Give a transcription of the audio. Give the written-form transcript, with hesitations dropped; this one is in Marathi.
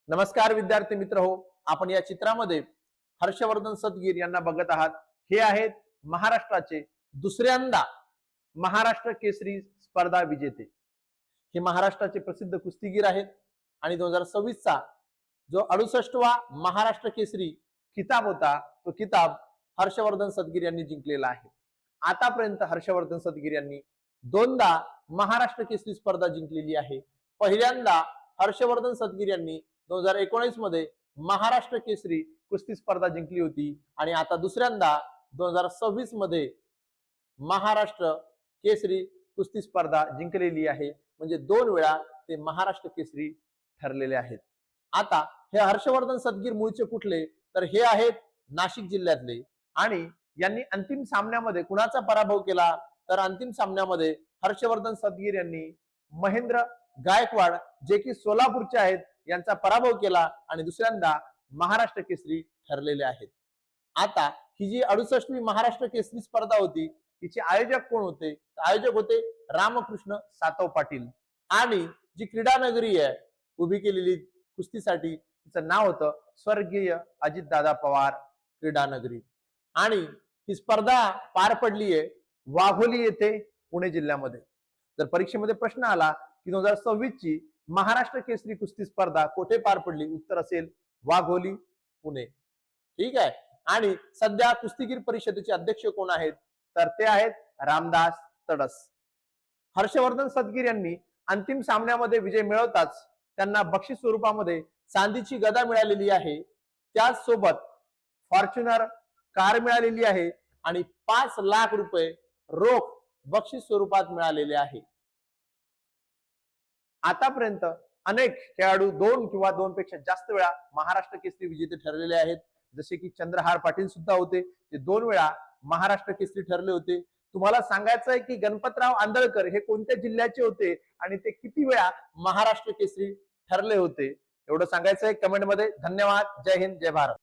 नमस्कार विद्यार्थी मित्र हो, आपण या चित्रामध्ये हर्षवर्धन सदगीर यांना बघत आहात। हे आहेत महाराष्ट्राचे दुसऱ्यांदा महाराष्ट्र केसरी स्पर्धा विजेते। हे महाराष्ट्राचे प्रसिद्ध कुस्तीगीर आहेत आणि 2026 चा जो 68वा महाराष्ट्र केसरी किताब होता तो किताब हर्षवर्धन सदगीर यांनी जिंकलेला आहे। आतापर्यंत हर्षवर्धन सदगीर यांनी दोनदा महाराष्ट्र केसरी स्पर्धा जिंकलेली आहे। पहिल्यांदा हर्षवर्धन सदगीर यांनी 2019 मध्ये महाराष्ट्र केसरी कुस्ती स्पर्धा जिंकली होती आणि आता दुसऱ्यांदा 2026 मध्ये महाराष्ट्र केसरी कुस्ती स्पर्धा जिंकलेली आहे। म्हणजे दोन वेळा ते महाराष्ट्र केसरी ठरलेले आहेत। आता हे हर्षवर्धन सदगीर मूळचे कुठले, तर हे आहेत नाशिक जिल्ह्यातले आणि यांनी अंतिम सामन्यामध्ये कुणाचा पराभव केला, तर अंतिम सामन्यामध्ये हर्षवर्धन सदगीर यांनी महेंद्र गायकवाड जे की सोलापूरचे आहेत यांचा पराभव केला आणि दुसऱ्यांदा महाराष्ट्र केसरी ठरलेले आहेत। आता ही जी 68वी महाराष्ट्र केसरी स्पर्धा होती तिचे आयोजक कोण होते, आयोजक होते रामकृष्ण सातव पाटील आणि जी क्रीडा नगरी आहे उभी केलेली कुस्तीसाठी तिचं नाव होतं स्वर्गीय अजितदादा पवार क्रीडा नगरी। आणि ही स्पर्धा पार पडली आहे वाघोली येथे पुणे जिल्ह्यामध्ये। तर परीक्षेमध्ये प्रश्न आला की 2026 ची महाराष्ट्र केसरी कुस्ती स्पर्धा कुठे पार पडली, उत्तर असेल वाघोली पुणे। ठीक आहे। आणि सध्या कुस्तीगीर परिषदेचे अध्यक्ष कोण आहेत, तर ते आहेत रामदास तडस। हर्षवर्धन सदगीर यांनी अंतिम सामन्यामध्ये विजय मिळवताच त्यांना बक्षीस स्वरूपामध्ये चांदीची गदा मिळालेली आहे, त्याचसोबत फॉर्च्युनर कार मिळालेली आहे आणि 5 लाख रुपये रोख बक्षीस स्वरूपात मिळालेले आहे। आतापर्यंत अनेक खेळाडू 2 किंवा 2 पेक्षा जास्त वेळा महाराष्ट्र केसरी विजेते ठरलेले आहेत। जसे की चंद्रहार पाटील सुद्धा होते, ते 2 वेळा महाराष्ट्र केसरी ठरले होते। तुम्हाला सांगायचं आहे की गणपतराव आंदळकर हे कोणत्या जिल्ह्याचे होते आणि ते किती वेळा महाराष्ट्र केसरी ठरले होते, एवढं सांगायचं आहे कमेंट मध्ये। धन्यवाद। जय हिंद, जय भारत।